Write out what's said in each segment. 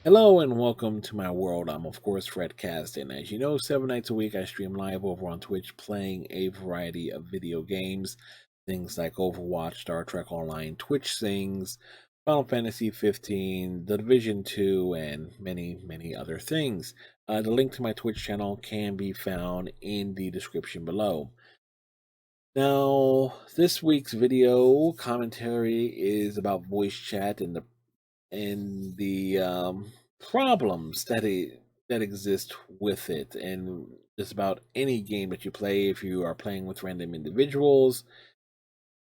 Hello and welcome to my world. I'm of course Fredcast, and as you know, 7 nights a week I stream live over on Twitch, playing a variety of video games, things like Overwatch, Star Trek Online, Twitch Sings, Final Fantasy 15, The Division 2, and many other things. The link to my Twitch channel can be found in the description below. Now, this week's video commentary is about voice chat and the problems that exist with it, and just about any game that you play if you are playing with random individuals,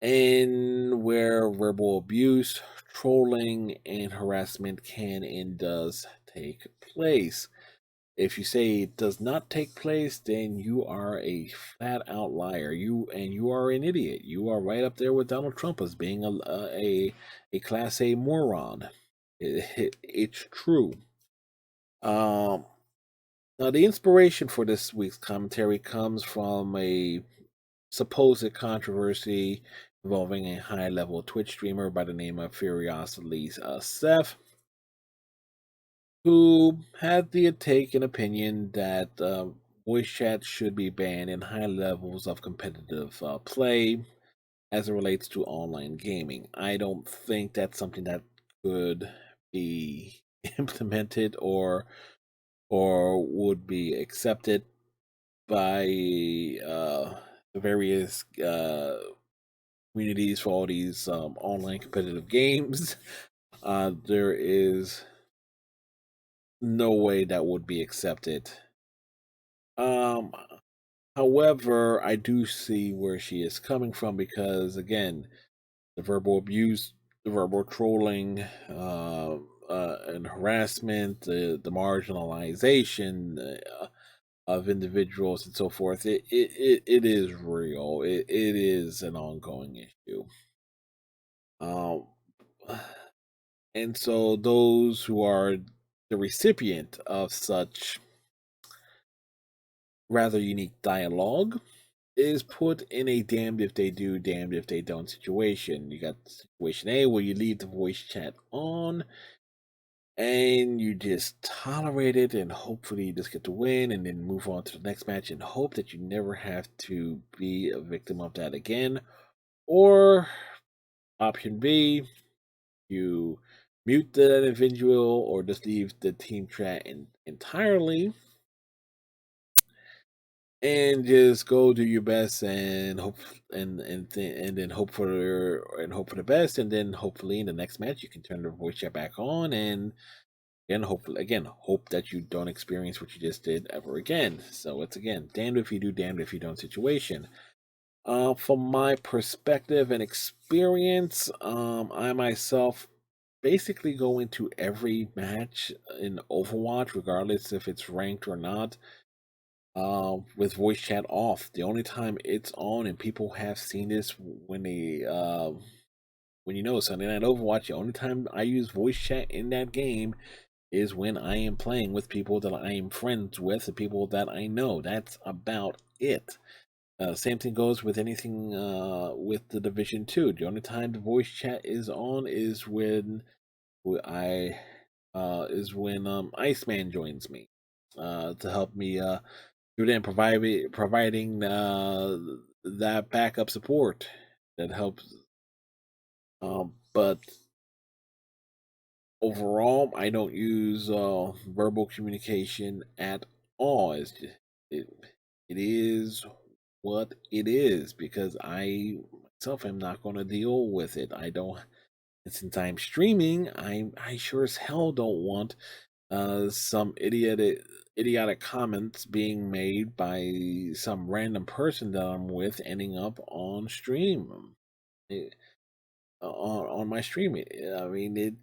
and where verbal abuse, trolling, and harassment can and does take place. If you say it does not take place, then you are a flat out liar. You are an idiot. You are right up there with Donald Trump as being a class A moron. It's true. Um, Now the inspiration for this week's commentary comes from a supposed controversy involving a high-level Twitch streamer by the name of FerocilouslySteph, who had the take and opinion that voice chat should be banned in high levels of competitive play as it relates to online gaming. I don't think that's something that could be implemented or would be accepted by the various communities for all these online competitive games. There is no way that would be accepted. Um, However, I do see where she is coming from because, again, the verbal abuse, the verbal trolling, and harassment, the marginalization of individuals and so forth. It is real. It is an ongoing issue. Um, and so those who are the recipient of such rather unique dialogue is put in a damned if they do, damned if they don't situation. You got situation A where you leave the voice chat on and you just tolerate it and hopefully you just get to win and then move on to the next match and hope that you never have to be a victim of that again. Or option B, you mute the individual or just leave the team chat entirely and just go do your best and hope and then hope for the best, and then hopefully in the next match you can turn the voice chat back on and hopefully again hope that you don't experience what you just did ever again. So it's again damned if you do, damned if you don't situation. From my perspective and experience, I myself basically go into every match in Overwatch, regardless if it's ranked or not, with voice chat off. The only time it's on, and people have seen this when you know Sunday Night Overwatch, the only time I use voice chat in that game is when I am playing with people that I am friends with, the people that I know. That's about it. Same thing goes with anything with the Division 2. The only time the voice chat is on is when I is when Iceman joins me to help me through them providing that backup support that helps. But overall, I don't use verbal communication at all. It, it is what it is because I myself am not going to deal with it. I don't. And since I'm streaming, I sure as hell don't want some idiotic comments being made by some random person that I'm with ending up on stream. On my stream. I mean,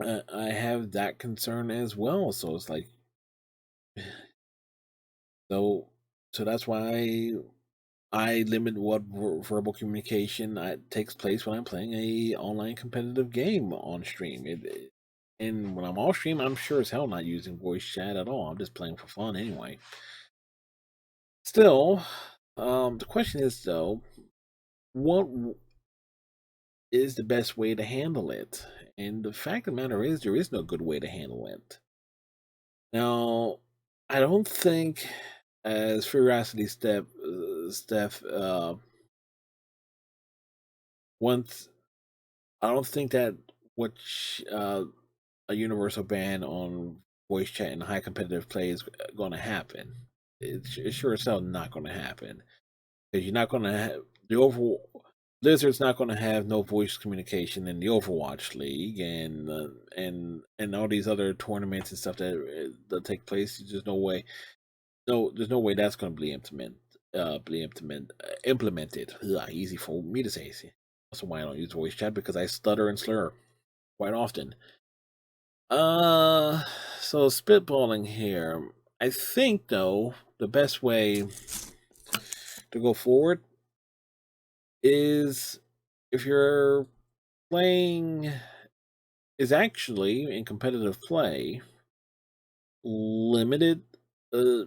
I have that concern as well. So it's like, so so that's why I limit what verbal communication takes place when I'm playing a online competitive game on stream. And when I'm off stream, I'm sure as hell not using voice chat at all. I'm just playing for fun anyway. Still, the question is though, what is the best way to handle it? And the fact of the matter is, there is no good way to handle it. Now, I don't think, as Steph, once I don't think that what a universal ban on voice chat in high competitive play is going to happen. It's sure as hell not going to happen because you're not going to have the overall. Blizzard's not going to have no voice communication in the Overwatch League and all these other tournaments and stuff that take place. There's no way. No, there's no way that's going to implemented. Ugh, easy for me to say. That's why I don't use voice chat because I stutter and slur quite often. Uh, so spitballing here. I think though the best way to go forward is if you're playing is actually in competitive play limited uh,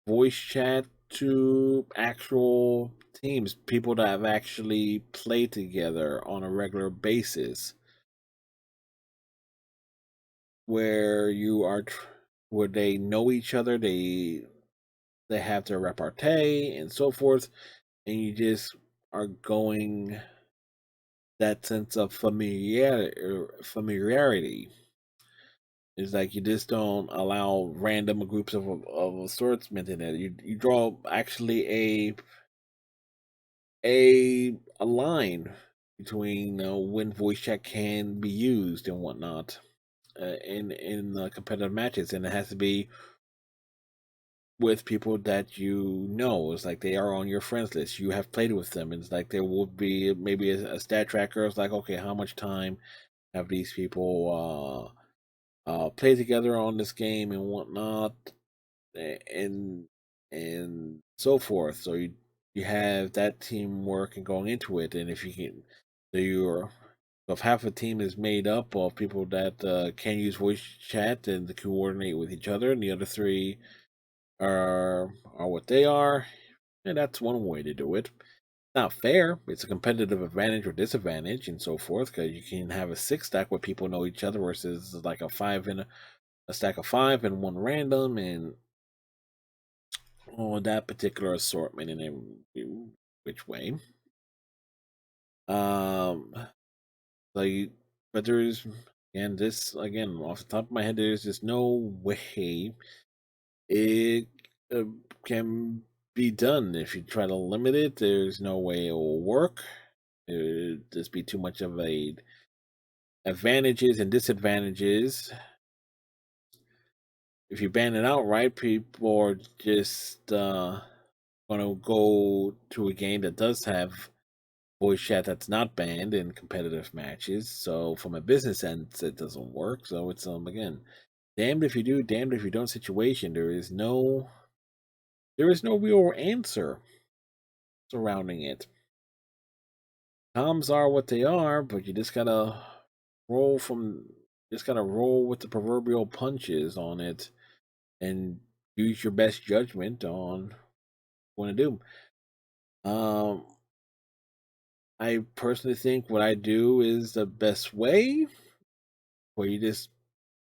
voice chat to actual teams, people that have actually played together on a regular basis, where you are where they know each other, they have their repartee and so forth, and you just are going that sense of familiarity. It's like you just don't allow random groups of assortment in it. You draw actually a line between when voice chat can be used and whatnot in competitive matches, and it has to be with people that you know. It's like they are on your friends list. You have played with them. It's like there will be maybe a stat tracker. It's like, okay, how much time have these people played together on this game and whatnot, and and so forth. So you have that teamwork and going into it, and if you can, so you're if half a team is made up of people that can use voice chat and to coordinate with each other, and the other three are what they are, and that's one way to do it. Not fair. It's a competitive advantage or disadvantage and so forth because you can have a six stack where people know each other versus like a five and a stack of five and one random and that particular assortment in which way. Um, like, but there's and this again off the top of my head, there's just no way it uh, can be done. If you try to limit it, there's no way it will work. It would just be too much of a advantages and disadvantages. If you ban it outright, people are just gonna go to a game that does have voice chat that's not banned in competitive matches. So from a business sense, it doesn't work. So it's again, damned if you do, damned if you don't situation. There is no real answer surrounding it. Comms are what they are, but you roll from just gotta roll with the proverbial punches on it and use your best judgment on what to do. Um, I personally think what I do is the best way, where you just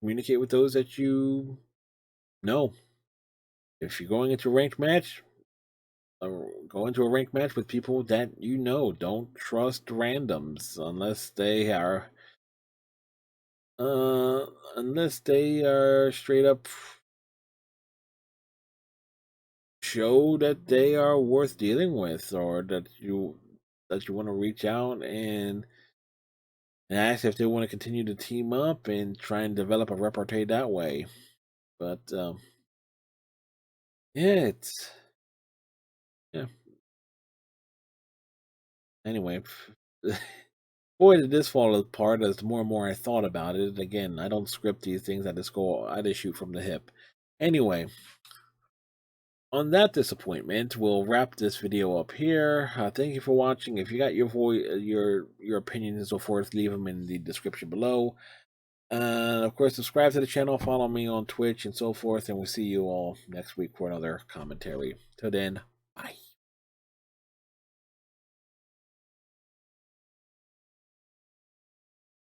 communicate with those that you know. If you're going into a ranked match, go into a ranked match with people that you know. Don't trust randoms uh unless they are straight up show that they are worth dealing with, or that you want to reach out and ask if they want to continue to team up and try and develop a repertoire that way. But yeah, it's yeah. Anyway, boy, did this fall apart as the more and more I thought about it. Again, I don't script these things. I just shoot from the hip. Anyway, on that disappointment, we'll wrap this video up here. Thank you for watching. If you got your your opinions and so forth, leave them in the description below. And of course, subscribe to the channel, follow me on Twitch and so forth, and we'll see you all next week for another commentary. Till then, bye.